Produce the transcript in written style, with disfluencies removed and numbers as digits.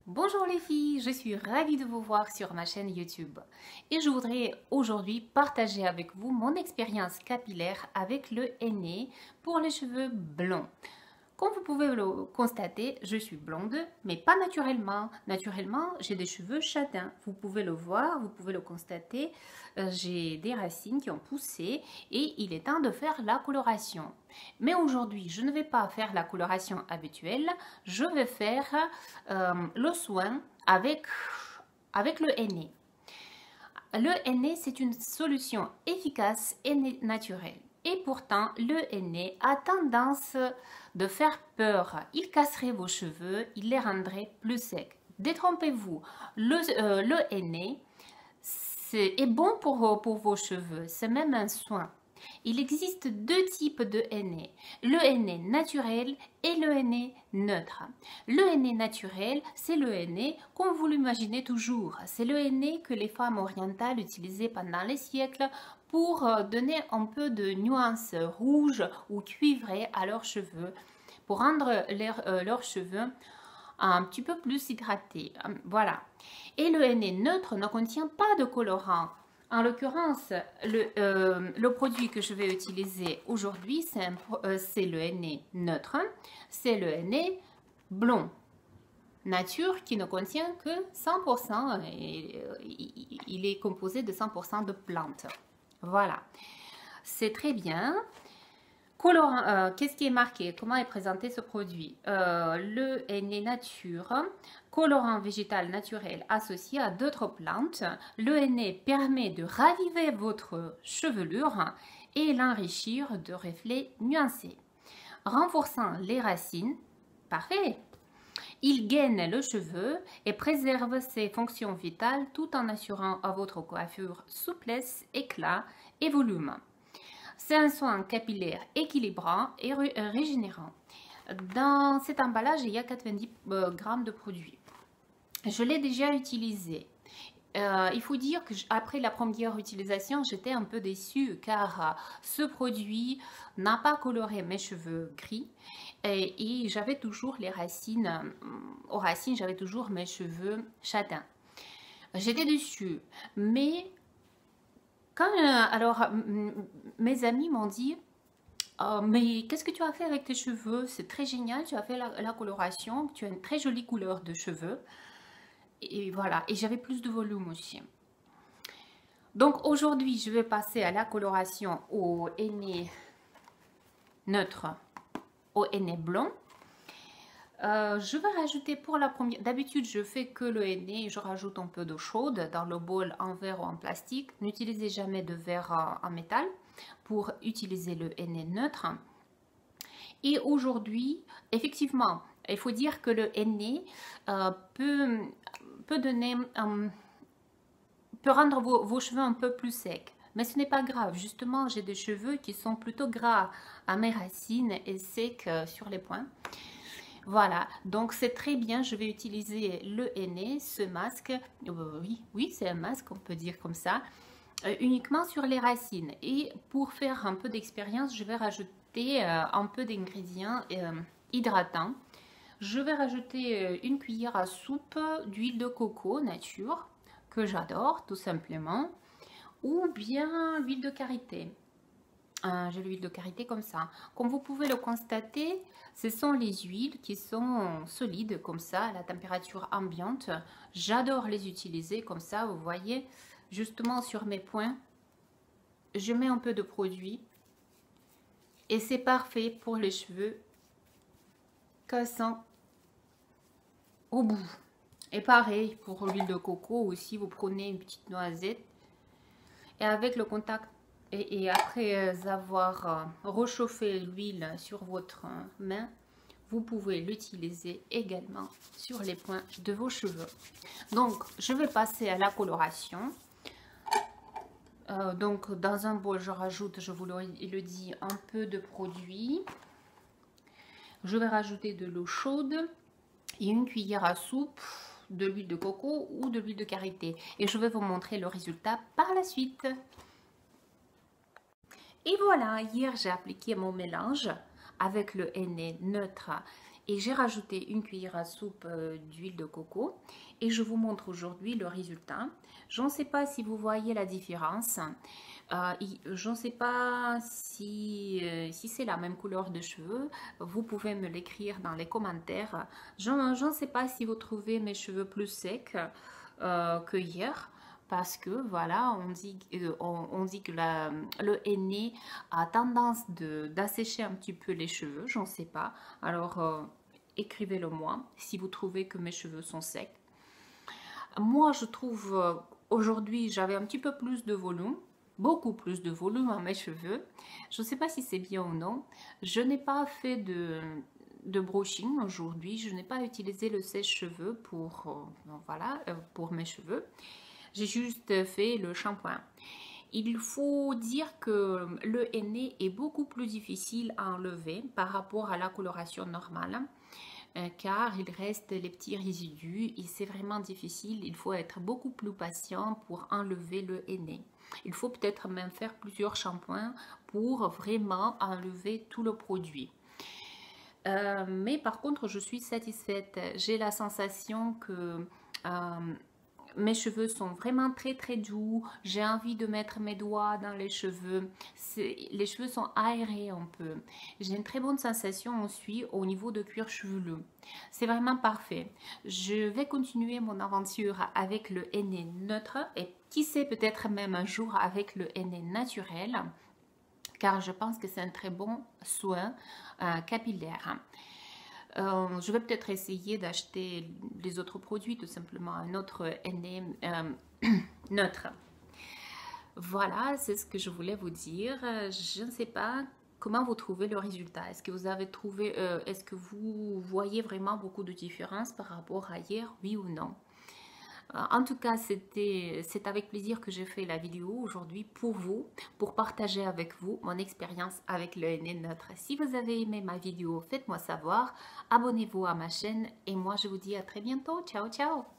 Bonjour les filles, je suis ravie de vous voir sur ma chaîne YouTube et je voudrais aujourd'hui partager avec vous mon expérience capillaire avec le henné pour les cheveux blonds. Comme vous pouvez le constater, je suis blonde, mais pas naturellement. Naturellement, j'ai des cheveux châtains. Vous pouvez le voir, vous pouvez le constater. J'ai des racines qui ont poussé et il est temps de faire la coloration. Mais aujourd'hui, je ne vais pas faire la coloration habituelle. Je vais faire le soin avec le henné. Le henné, c'est une solution efficace et naturelle. Et pourtant, le henné a tendance de faire peur. Il casserait vos cheveux, il les rendrait plus secs. Détrompez-vous, le henné est bon pour vos cheveux, c'est même un soin. Il existe deux types de henné, le henné naturel et le henné neutre. Le henné naturel, c'est le henné comme vous l'imaginez toujours. C'est le henné que les femmes orientales utilisaient pendant les siècles pour donner un peu de nuances rouges ou cuivrées à leurs cheveux, pour rendre leurs cheveux un petit peu plus hydratés. Voilà. Et le henné neutre ne contient pas de colorant. En l'occurrence, le produit que je vais utiliser aujourd'hui, c'est le henné neutre, c'est le henné blond, nature qui ne contient que 100%, il est composé de 100% de plantes. Voilà, c'est très bien. Colorant, qu'est-ce qui est marqué? Comment est présenté ce produit? Le henné nature, colorant végétal naturel associé à d'autres plantes. Le henné permet de raviver votre chevelure et l'enrichir de reflets nuancés. Renforçant les racines, parfait. Il gaine le cheveu et préserve ses fonctions vitales tout en assurant à votre coiffure souplesse, éclat et volume. C'est un soin capillaire équilibrant et régénérant. Dans cet emballage, il y a 90 grammes de produit. Je l'ai déjà utilisé. Il faut dire qu'après la première utilisation, j'étais un peu déçue car ce produit n'a pas coloré mes cheveux gris et j'avais toujours les racines, aux racines, j'avais toujours mes cheveux châtains. J'étais déçue, mais alors, mes amis m'ont dit mais qu'est-ce que tu as fait avec tes cheveux? C'est très génial, tu as fait la coloration, tu as une très jolie couleur de cheveux. Et voilà, et j'avais plus de volume aussi. Donc aujourd'hui, je vais passer à la coloration au henné neutre, au henné blond. Je vais rajouter pour la première, d'habitude je fais que le henné, je rajoute un peu d'eau chaude dans le bol en verre ou en plastique. N'utilisez jamais de verre en métal pour utiliser le henné neutre. Et aujourd'hui, effectivement, il faut dire que le henné peut donner, peut rendre vos cheveux un peu plus secs. Mais ce n'est pas grave, justement j'ai des cheveux qui sont plutôt gras à mes racines et secs sur les points. Voilà, donc c'est très bien, je vais utiliser le henné, ce masque, oui c'est un masque, on peut dire comme ça, uniquement sur les racines. Et pour faire un peu d'expérience, je vais rajouter un peu d'ingrédients hydratants. Je vais rajouter une cuillère à soupe d'huile de coco nature, que j'adore tout simplement, ou bien l'huile de karité. J'ai l'huile de karité comme ça. Comme vous pouvez le constater, ce sont les huiles qui sont solides comme ça à la température ambiante. J'adore les utiliser comme ça, vous voyez, justement sur mes points. Je mets un peu de produit et c'est parfait pour les cheveux cassants au bout. Et pareil pour l'huile de coco aussi, vous prenez une petite noisette et avec le contact et après avoir réchauffé l'huile sur votre main, vous pouvez l'utiliser également sur les points de vos cheveux. Donc, je vais passer à la coloration. Donc, dans un bol, je rajoute, je vous le dis, un peu de produit. Je vais rajouter de l'eau chaude et une cuillère à soupe de l'huile de coco ou de l'huile de karité. Et je vais vous montrer le résultat par la suite. Et voilà, hier j'ai appliqué mon mélange avec le henné neutre et j'ai rajouté une cuillère à soupe d'huile de coco et je vous montre aujourd'hui le résultat. Je ne sais pas si vous voyez la différence. Je ne sais pas si c'est la même couleur de cheveux. Vous pouvez me l'écrire dans les commentaires. Je ne sais pas si vous trouvez mes cheveux plus secs que hier. Parce que voilà, on dit que le henné a tendance d'assécher un petit peu les cheveux, j'en sais pas. Alors écrivez-le moi si vous trouvez que mes cheveux sont secs. Moi je trouve aujourd'hui j'avais un petit peu plus de volume, beaucoup plus de volume à mes cheveux. Je ne sais pas si c'est bien ou non. Je n'ai pas fait de brushing aujourd'hui, je n'ai pas utilisé le sèche-cheveux pour mes cheveux. J'ai juste fait le shampoing. Il faut dire que le henné est beaucoup plus difficile à enlever par rapport à la coloration normale car il reste les petits résidus et c'est vraiment difficile. Il faut être beaucoup plus patient pour enlever le henné. Il faut peut-être même faire plusieurs shampoings pour vraiment enlever tout le produit. Mais par contre, je suis satisfaite. J'ai la sensation que mes cheveux sont vraiment très doux. J'ai envie de mettre mes doigts dans les cheveux. Les cheveux sont aérés un peu. J'ai une très bonne sensation ensuite au niveau de cuir chevelu. C'est vraiment parfait. Je vais continuer mon aventure avec le henné neutre et qui sait peut-être même un jour avec le henné naturel car je pense que c'est un très bon soin capillaire. Je vais peut-être essayer d'acheter les autres produits, tout simplement un autre henné neutre. Voilà, c'est ce que je voulais vous dire. Je ne sais pas comment vous trouvez le résultat. Est-ce que vous avez trouvé, est-ce que vous voyez vraiment beaucoup de différence par rapport à hier, oui ou non? En tout cas, c'est avec plaisir que j'ai fait la vidéo aujourd'hui pour vous, pour partager avec vous mon expérience avec le henné neutre. Si vous avez aimé ma vidéo, faites-moi savoir, abonnez-vous à ma chaîne et moi je vous dis à très bientôt. Ciao, ciao!